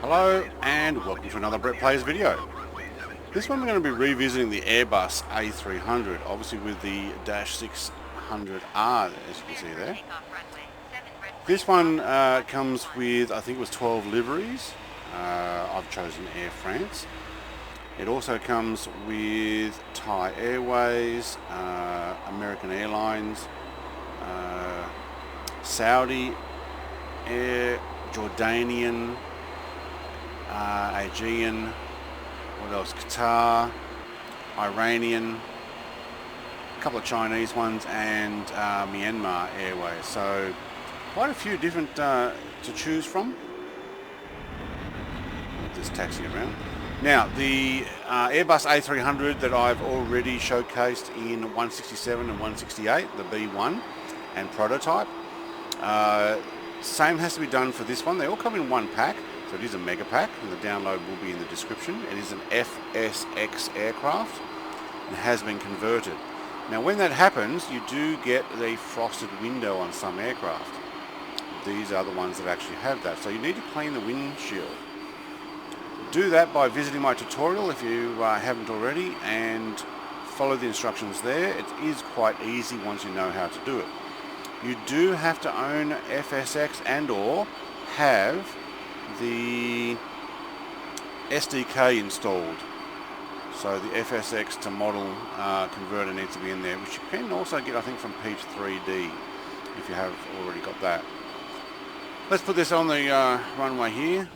Hello and welcome to another Brett Plays video. This one we're going to be revisiting the Airbus A300, obviously with the -600R, as you can see there. This one comes with, I think it was 12 liveries. I've chosen Air France. It also comes with Thai Airways, American Airlines, Saudi Air, Jordanian, Aegean, what else? Qatar, Iranian, a couple of Chinese ones, and Myanmar Airways. So quite a few different to choose from. Just taxi around. Now the Airbus A300 that I've already showcased in 167 and 168, the B1 and prototype. Same has to be done for this one. They all come in one pack. So it is a mega pack, and the download will be in the description. It is an FSX aircraft and has been converted. Now when that happens, you do get the frosted window on some aircraft. These are the ones that actually have that. So you need to clean the windshield. Do that by visiting my tutorial if you haven't already, and follow the instructions there. It is quite easy once you know how to do it. You do have to own FSX and or have the SDK installed. So the FSX to model converter needs to be in there, which you can also get, I think, from Peach 3D if you have already got that. Let's put this on the runway here.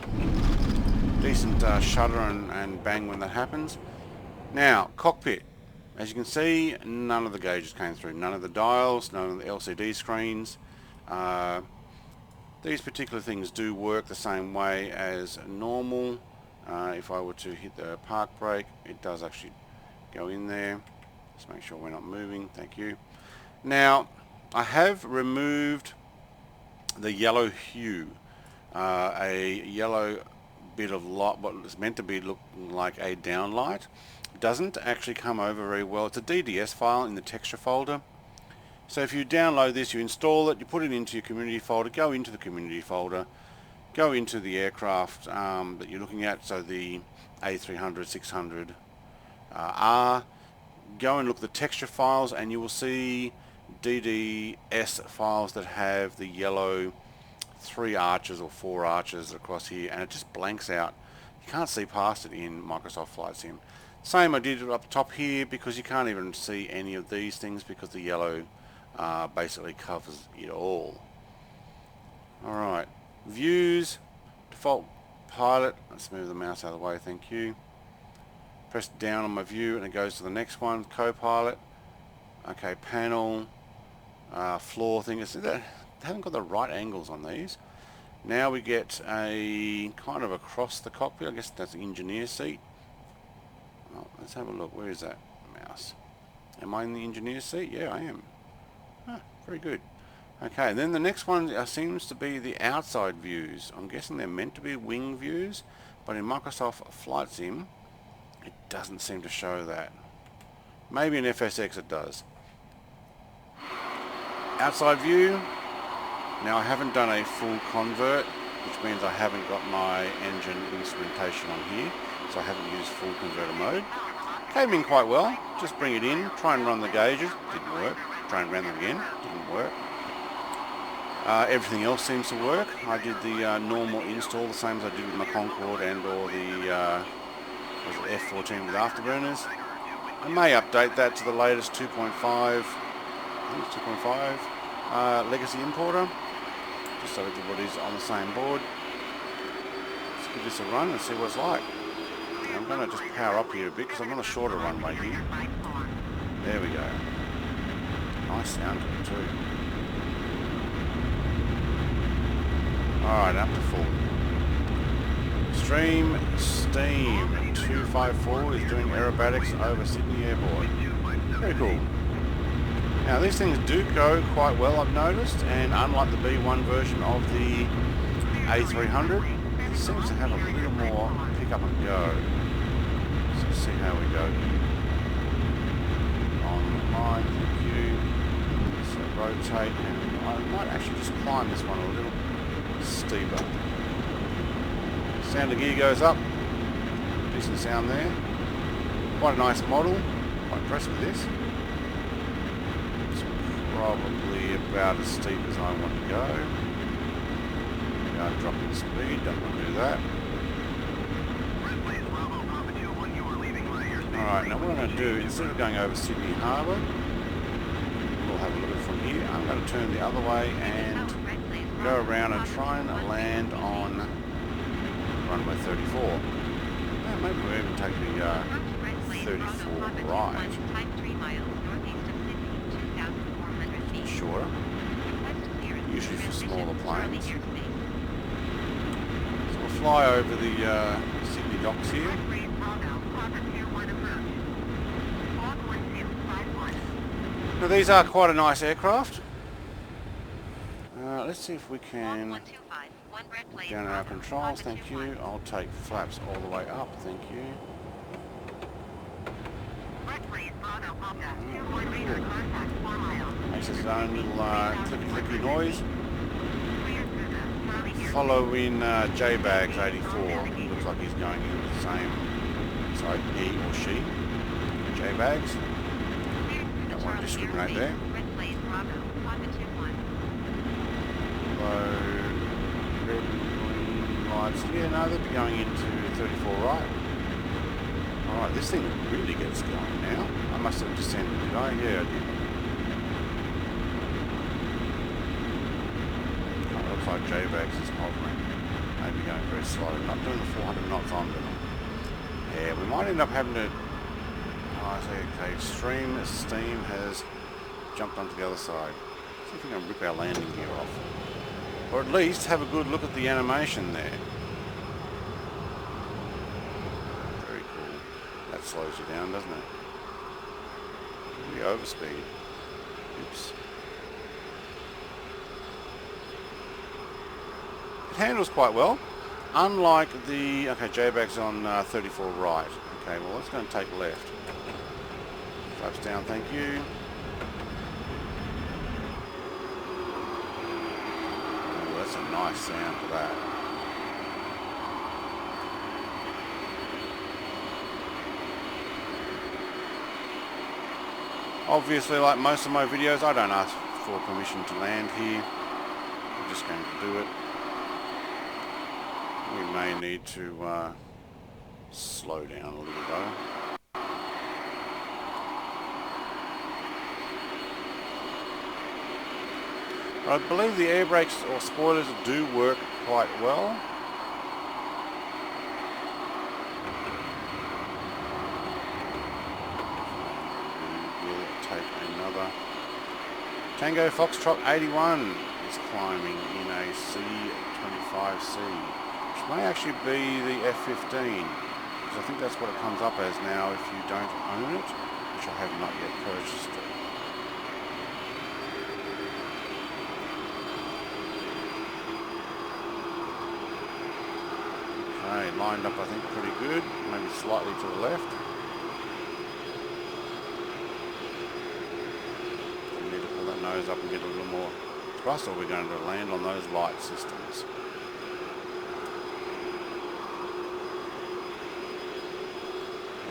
Decent shudder and bang when that happens. Now, cockpit. As you can see, none of the gauges came through. None of the dials, none of the LCD screens. These particular things do work the same way as normal. If I were to hit the park brake, it does actually go in there. Just make sure we're not moving. Thank you. Now, I have removed the yellow hue. A yellow bit of light, what is meant to be look like a downlight, doesn't actually come over very well. It's a DDS file in the texture folder. So if you download this, you install it, you put it into your community folder, go into the community folder, go into the aircraft that you're looking at, so the A300-600R, go and look at the texture files, and you will see DDS files that have the yellow 3 arches or 4 arches across here, and it just blanks out. You can't see past it in Microsoft Flight Sim. Same I did it up top here, because you can't even see any of these things because the yellow basically covers it all. Alright, views, default pilot. Let's move the mouse out of the way, thank you. Press down on my view and it goes to the next one, co-pilot. Okay, panel, floor thing. They haven't got the right angles on these. Now we get a kind of across the cockpit. I guess that's the engineer seat. Oh, let's have a look. Where is that mouse? Am I in the engineer seat? Yeah, I am. Ah, very good. Okay, and then the next one seems to be the outside views. I'm guessing they're meant to be wing views, but in Microsoft Flight Sim, it doesn't seem to show that. Maybe in FSX it does. Outside view. Now I haven't done a full convert, which means I haven't got my engine instrumentation on here, so I haven't used full converter mode. Came in quite well. Just bring it in, try and run the gauges. Didn't work. Try and run them again. Didn't work. Everything else seems to work. I did the normal install, the same as I did with my Concorde and or the F14 with afterburners. I may update that to the latest 2.5. I think it's 2.5 legacy importer, just so everybody's on the same board. Let's give this a run and see what it's like. Now I'm going to just power up here a bit because I'm on a shorter runway here. There we go. Nice sound to it too. Alright, up to full. Stream Steam 254 is doing aerobatics over Sydney Airport. Very cool. Now these things do go quite well, I've noticed, and unlike the B1 version of the A300, it seems to have a little more pick up and go. So let's see how we go here. On line, thank you. So rotate, and I might actually just climb this one a little steeper. Sound of gear goes up. Decent sound there. Quite a nice model. Quite impressed with this. It's probably about as steep as I want to go. We are dropping speed, don't want to do that. Alright, now what I'm going to do, instead of going over Sydney Harbour, we'll have a look at it from here. I'm going to turn the other way and go around and try and land on runway 34. Yeah, maybe we'll even take the 34 right. Shorter. Usually for smaller planes. So we'll fly over the Sydney docks here. Now these are quite a nice aircraft. Let's see if we can down our controls, thank you. I'll take flaps all the way up, thank you. Makes its own little clicky noise. Follow in J-Bags 84. Looks like he's going in the same, sorry, he or she. J-Bags. Don't want to discriminate there. Red and green lights. Yeah, no, they'll be going into 34 right. Alright, this thing really gets going now. I must have descended, did I? Yeah, I did. Oh, it looks like J-Bags is hovering. Maybe going very slow. Not doing the 400 knots on them. Yeah, we might end up having to... Oh, I say, okay, Extreme Steam has jumped onto the other side. See if we can rip our landing gear off. Or at least have a good look at the animation there. Very cool. That slows you down, doesn't it? The overspeed. Oops. It handles quite well. Unlike the... Okay, J-Bag's on 34 right. Okay, well let's go and take left. Flaps down, thank you. That's a nice sound for that. Obviously, like most of my videos, I don't ask for permission to land here. I'm just going to do it. We may need to slow down a little though. I believe the air brakes or spoilers do work quite well. We'll take another. Tango Foxtrot 81 is climbing in a C25C, which may actually be the F-15, because I think that's what it comes up as now if you don't own it, which I have not yet purchased it. Okay, lined up I think pretty good, maybe slightly to the left. We need to pull that nose up and get a little more thrust, or we're going to land on those light systems.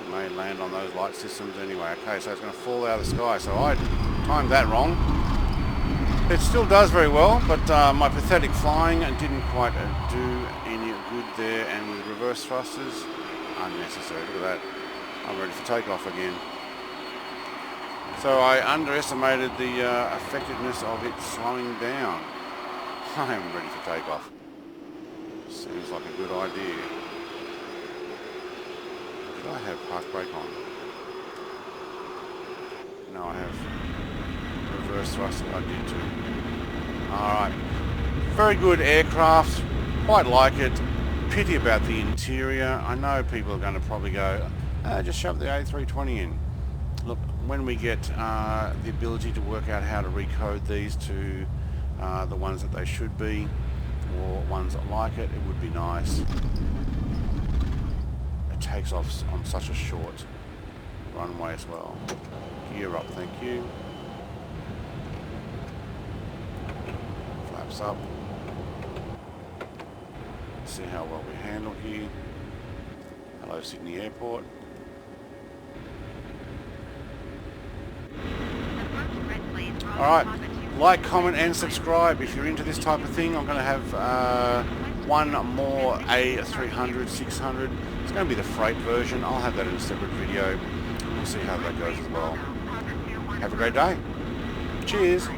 We may land on those light systems anyway. Okay, so it's going to fall out of the sky, so I timed that wrong. It still does very well, but my pathetic flying didn't quite do any good there, and with reverse thrusters, unnecessary. Look at that. I'm ready for takeoff again. So I underestimated the effectiveness of it slowing down. I am ready for takeoff. Seems like a good idea. Did I have park brake on? No, I have reverse thrust. I did too. Alright. Very good aircraft. Quite like it. Pity about the interior. I know people are going to probably go, just shove the A320 in. Look, when we get the ability to work out how to recode these to the ones that they should be, or ones that like it, it would be nice. It takes off on such a short runway as well. Gear up, thank you. Flaps up. see how well we handle here. Hello Sydney Airport. Alright, like, comment and subscribe if you're into this type of thing. I'm going to have one more A300-600. It's going to be the freight version. I'll have that in a separate video. We'll see how that goes as well. Have a great day. Cheers.